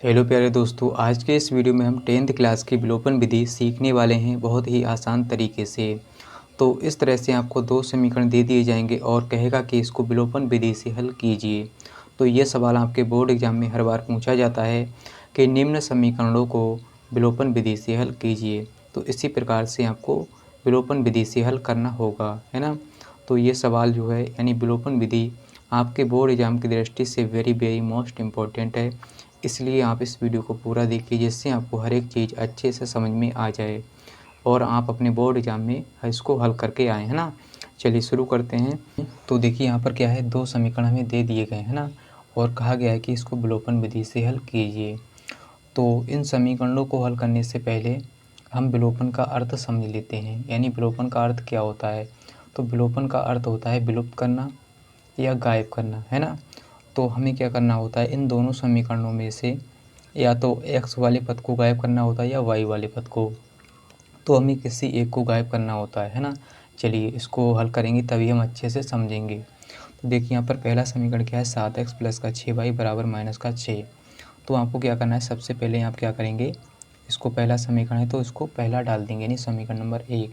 Hello प्यारे दोस्तों, आज के इस वीडियो में हम 10th क्लास की विलोपन विधि सीखने वाले हैं बहुत ही आसान तरीके से। तो इस तरह से आपको दो समीकरण दे दिए जाएंगे और कहेगा कि इसको विलोपन विधि से हल कीजिए। तो ये सवाल आपके बोर्ड एग्जाम में हर बार पूछा जाता है कि निम्न समीकरणों को विलोपन विधि से हल कीजिए। तो इसी प्रकार से आपको विलोपन विधि से हल करना होगा, है ना। तो ये सवाल जो है यानी विलोपन विधि आपके बोर्ड एग्जाम की दृष्टि से वेरी मोस्ट इम्पोर्टेंट है। इसलिए आप इस वीडियो को पूरा देखिए जिससे आपको हर एक चीज़ अच्छे से समझ में आ जाए और आप अपने बोर्ड एग्जाम में इसको हल करके आएँ, है ना। चलिए शुरू करते हैं। तो देखिए यहाँ पर क्या है, दो समीकरण हमें दे दिए गए हैं ना, और कहा गया है कि इसको विलोपन विधि से हल कीजिए। तो इन समीकरणों को हल करने से पहले हम विलोपन का अर्थ समझ लेते हैं, यानी विलोपन का अर्थ क्या होता है। तो विलोपन का अर्थ होता है विलुप्त करना या गायब करना, है ना। तो हमें क्या करना होता है, इन दोनों समीकरणों में से या तो x वाले पद को गायब करना होता है या y वाले पद को। तो हमें किसी एक को गायब करना होता है ना। चलिए इसको हल करेंगे तभी हम अच्छे से समझेंगे। तो देखिए यहाँ पर पहला समीकरण क्या है, 7x प्लस का 6y बराबर माइनस का 6। तो आपको क्या करना है, सबसे पहले आप क्या करेंगे, इसको पहला समीकरण है तो इसको पहला डाल देंगे, यानी समीकरण नंबर 1।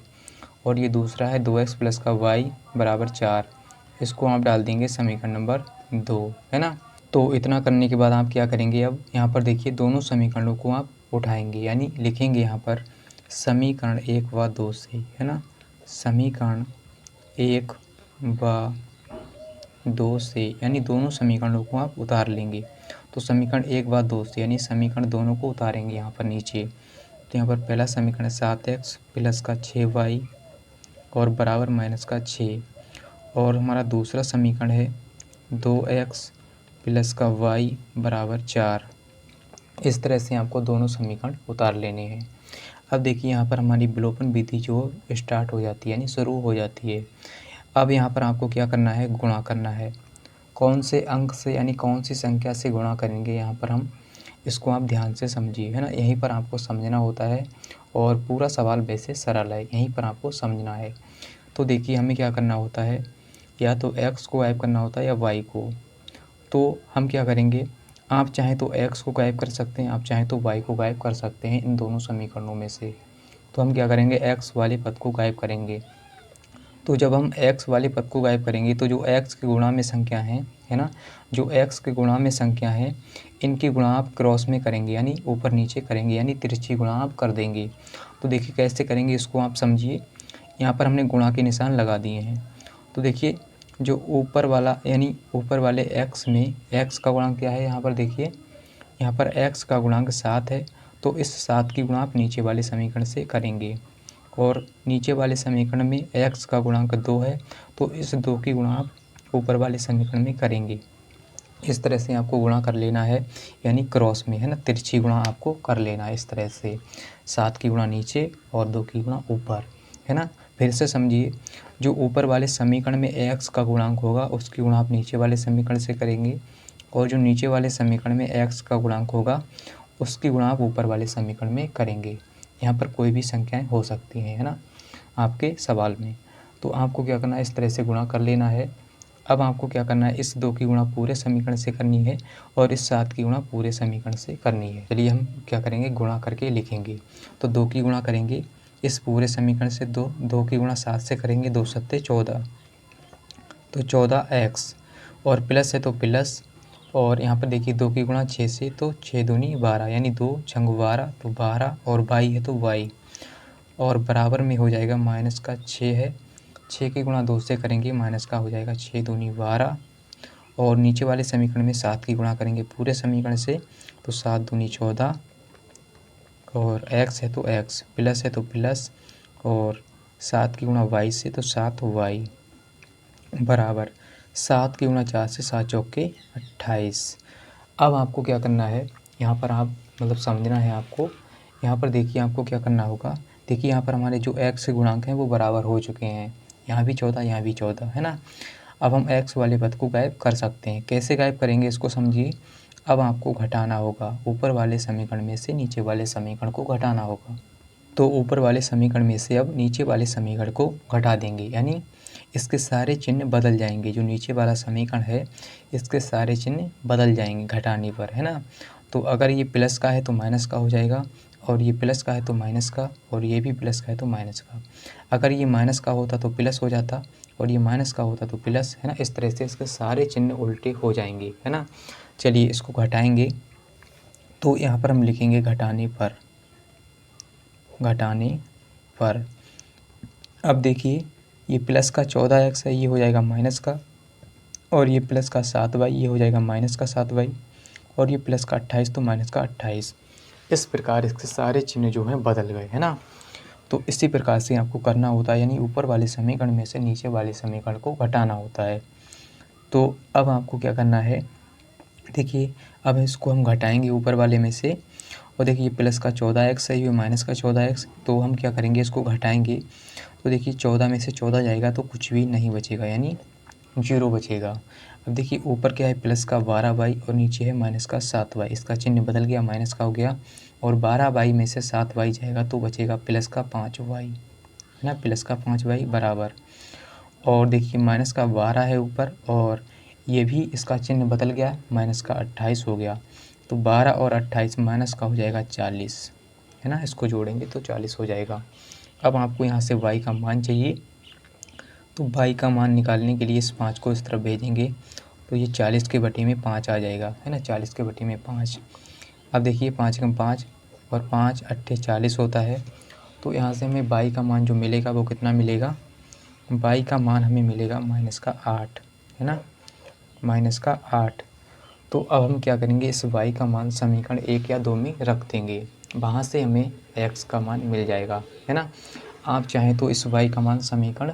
और ये दूसरा है 2x प्लस का y बराबर 4, इसको आप डाल देंगे समीकरण नंबर 2, है ना। तो इतना करने के बाद आप क्या करेंगे, अब यहाँ पर देखिए दोनों समीकरणों को आप उठाएंगे, यानी लिखेंगे यहाँ पर समीकरण 1 व 2 से, है ना। समीकरण 1 व 2 से, यानी दोनों समीकरणों को आप उतार लेंगे। तो समीकरण 1 व 2 से यानी समीकरण दोनों को उतारेंगे यहाँ पर नीचे। तो यहाँ पर पहला समीकरण 7x प्लस का 6y और बराबर माइनस का 6, और हमारा दूसरा समीकरण है 2x प्लस का y बराबर 4। इस तरह से आपको दोनों समीकरण उतार लेने हैं। अब देखिए यहाँ पर हमारी विलोपन विधि जो स्टार्ट हो जाती है, यानी शुरू हो जाती है। अब यहाँ पर आपको क्या करना है, गुणा करना है। कौन से अंक से यानी कौन सी संख्या से गुणा करेंगे, यहाँ पर हम इसको आप ध्यान से समझिए, है ना। यहीं पर आपको समझना होता है और पूरा सवाल वैसे सरल है, यहीं पर आपको समझना है। तो देखिए हमें क्या करना होता है, या तो x को गायब करना होता है या y को। तो हम क्या करेंगे, आप चाहें तो x को गायब कर सकते हैं, आप चाहें तो y को गायब कर सकते हैं इन दोनों समीकरणों में से। तो हम क्या करेंगे, x वाले पद को गायब करेंगे। तो जब हम x वाले पद को गायब करेंगे तो जो x के गुणा में संख्या हैं, है ना, जो x के गुणा में संख्या है इनकी गुणा आप क्रॉस में करेंगे, यानी ऊपर नीचे करेंगे, यानी तिरछी गुणा आप कर देंगे। तो देखिए कैसे करेंगे इसको आप समझिए। यहाँ पर हमने गुणा के निशान लगा दिए हैं। तो देखिए जो ऊपर वाला यानी ऊपर वाले x में x का गुणांक क्या है, यहाँ पर देखिए यहाँ पर x का गुणांक 7 है। तो इस 7 की गुणा आप नीचे वाले समीकरण से करेंगे, और नीचे वाले समीकरण में x का गुणांक 2 है, तो इस 2 की गुणा आप ऊपर वाले समीकरण में करेंगे। इस तरह से आपको गुणा कर लेना है, यानी क्रॉस में, है ना, तिरछी गुणा आपको कर लेना है इस तरह से। 7 की गुणा नीचे और 2 की गुणा ऊपर, है ना। फिर से समझिए, जो ऊपर वाले समीकरण में x का गुणांक होगा उसकी गुणा आप नीचे वाले समीकरण से करेंगे, और जो नीचे वाले समीकरण में x का गुणांक होगा उसकी गुणा आप ऊपर वाले समीकरण में करेंगे। यहाँ पर कोई भी संख्याएं हो सकती हैं, है ना, आपके सवाल में। तो आपको क्या करना है, इस तरह से गुणा कर लेना है। अब आपको क्या करना है, इस 2 की गुणा पूरे समीकरण से करनी है और इस 7 की गुणा पूरे समीकरण से करनी है। चलिए हम क्या करेंगे, गुणा करके लिखेंगे। तो 2 की गुणा करेंगे इस पूरे समीकरण से, 2 की गुणा 7 से करेंगे, 2 सत्ते 14, तो 14x, और प्लस है तो प्लस, और यहाँ पर देखिए 2 की गुणा 6 से, तो 6 दूनी 12, यानी 2 छंग 12, तो 12, और y है तो y, और बराबर में हो जाएगा माइनस का 6 है। 6 की गुणा 2 से करेंगे, माइनस का हो जाएगा 6 दूनी 12, और नीचे वाले समीकरण में 7 की गुणा करेंगे पूरे समीकरण से, तो 7 दूनी 14, और x है तो x, प्लस है तो प्लस, और 7 की गुणा y से, तो 7y, बराबर 7 की गुणा 4 से, 7 चौके 28। अब आपको क्या करना है, यहाँ पर आप मतलब समझना है आपको। यहाँ पर देखिए आपको क्या करना होगा, देखिए यहाँ पर हमारे जो x के गुणांक हैं वो बराबर हो चुके हैं, यहाँ भी 14 यहाँ भी 14, है ना। अब हम x वाले पद को गायब कर सकते हैं। कैसे गायब करेंगे इसको समझिए। अब आपको घटाना होगा, ऊपर वाले समीकरण में से नीचे वाले समीकरण को घटाना होगा। तो ऊपर वाले समीकरण में से अब नीचे वाले समीकरण को घटा देंगे, यानी इसके सारे चिन्ह बदल जाएंगे। जो नीचे वाला समीकरण है इसके सारे चिन्ह बदल जाएंगे घटाने पर, है ना। तो अगर ये प्लस का है तो माइनस का हो जाएगा, और ये प्लस का है तो माइनस का, और ये भी प्लस का है तो माइनस का। अगर ये माइनस का होता तो प्लस हो जाता, और ये माइनस का होता तो प्लस, है ना। इस तरह से इसके सारे चिन्ह उल्टे हो जाएंगे, है ना। चलिए इसको घटाएंगे, तो यहाँ पर हम लिखेंगे घटाने पर, घटाने पर। अब देखिए ये प्लस का 14x है, ये हो जाएगा माइनस का, और ये प्लस का 7y, ये हो जाएगा माइनस का 7y, और ये प्लस का 28 तो माइनस का 28। इस प्रकार इसके सारे चिन्ह जो हैं बदल गए, है ना। तो इसी प्रकार से आपको करना होता है, यानी ऊपर वाले समीकरण में से नीचे वाले समीकरण को घटाना होता है। तो अब आपको क्या करना है, देखिए अब इसको हम घटाएंगे ऊपर वाले में से, और देखिए प्लस का 14x है, ये माइनस का 14x, तो हम क्या करेंगे, इसको घटाएंगे। तो देखिए 14 में से 14 जाएगा तो कुछ भी नहीं बचेगा, यानी 0 बचेगा। अब देखिए ऊपर क्या है, प्लस का 12y और नीचे है माइनस का 7y, इसका चिन्ह बदल गया, माइनस का हो गया, और 12y में से 7y जाएगा तो बचेगा प्लस का 5y, है ना, प्लस का 5y बराबर। और देखिए माइनस का 12 है ऊपर, और ये भी इसका चिन्ह बदल गया, माइनस का 28 हो गया, तो 12 और 28 माइनस का हो जाएगा 40, है ना। इसको जोड़ेंगे तो 40 हो जाएगा। अब आपको यहाँ से y का मान चाहिए, तो y का मान निकालने के लिए इस 5 को इस तरफ भेजेंगे, तो ये 40 के बटे में 5 आ जाएगा, है ना, 40 के बटे में 5। अब देखिए 5 कम 5 और 5 अट्ठे 40 होता है, तो यहाँ से हमें y का मान जो मिलेगा वो कितना मिलेगा, y का मान हमें मिलेगा माइनस का 8, है ना, माइनस का 8। तो अब हम क्या करेंगे, इस y का मान समीकरण 1 या 2 में रख देंगे, वहाँ से हमें x का मान मिल जाएगा, है ना। आप चाहें तो इस y का मान समीकरण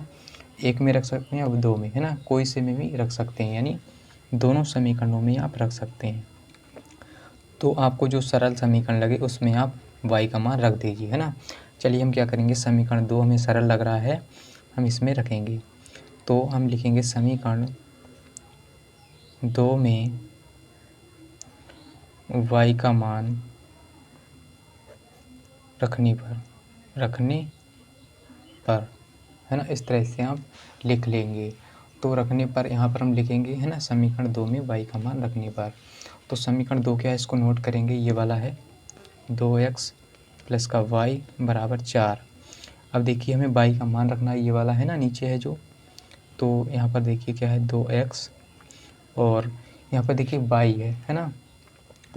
1 में रख सकते हैं और 2 में, है ना, कोई से में भी रख सकते हैं, यानी दोनों समीकरणों में आप रख सकते हैं। तो आपको जो सरल समीकरण लगे उसमें आप y का मान रख दीजिए, है ना। चलिए हम क्या करेंगे, समीकरण 2 हमें सरल लग रहा है, हम इसमें रखेंगे। तो हम लिखेंगे समीकरण 2 में y का मान रखने पर, है ना, इस तरह से आप लिख लेंगे। तो रखने पर यहाँ पर हम लिखेंगे, है ना, समीकरण 2 में y का मान रखने पर। तो समीकरण 2 क्या है, इसको नोट करेंगे, ये वाला है 2x प्लस का y बराबर 4। अब देखिए हमें y का मान रखना है, ये वाला है ना, नीचे है जो, तो यहाँ पर देखिए क्या है 2x, और यहाँ पर देखिए y है ना,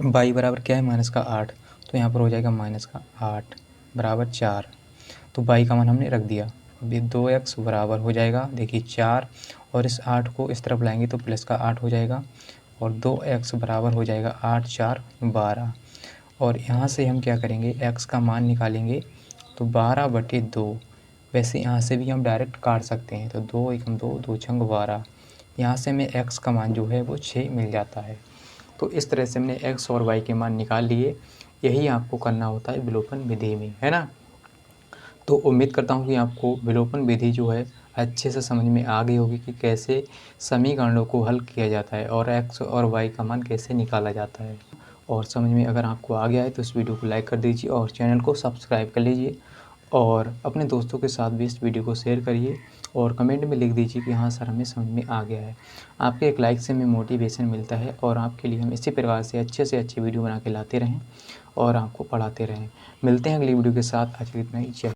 y बराबर क्या है माइनस का 8, तो यहाँ पर हो जाएगा माइनस का 8 बराबर 4। तो y का मान हमने रख दिया। अभी 2x बराबर हो जाएगा, देखिए 4, और इस 8 को इस तरफ लाएंगे तो प्लस का 8 हो जाएगा, और 2x बराबर हो जाएगा 8 4 12। और यहाँ से हम क्या करेंगे, x का मान निकालेंगे, तो 12/2। वैसे यहाँ से भी हम डायरेक्ट काट सकते हैं, तो 2 एकम 2 2 छंग 12, यहाँ से हमें x का मान जो है वो 6 मिल जाता है। तो इस तरह से हमने x और y के मान निकाल लिए। यही आपको करना होता है विलोपन विधि में, है ना। तो उम्मीद करता हूँ कि आपको विलोपन विधि जो है अच्छे से समझ में आ गई होगी कि कैसे समीकरणों को हल किया जाता है और x और y का मान कैसे निकाला जाता है। और समझ में अगर आपको आ गया है तो इस वीडियो को लाइक कर दीजिए और चैनल को सब्सक्राइब कर लीजिए, और अपने दोस्तों के साथ भी इस वीडियो को शेयर करिए, और कमेंट में लिख दीजिए कि हाँ सर हमें समझ में आ गया है। आपके एक लाइक से हमें मोटिवेशन मिलता है, और आपके लिए हम इसी प्रकार से अच्छे वीडियो बना के लाते रहें और आपको पढ़ाते रहें। मिलते हैं अगली वीडियो के साथ। आज के लिए इतना ही।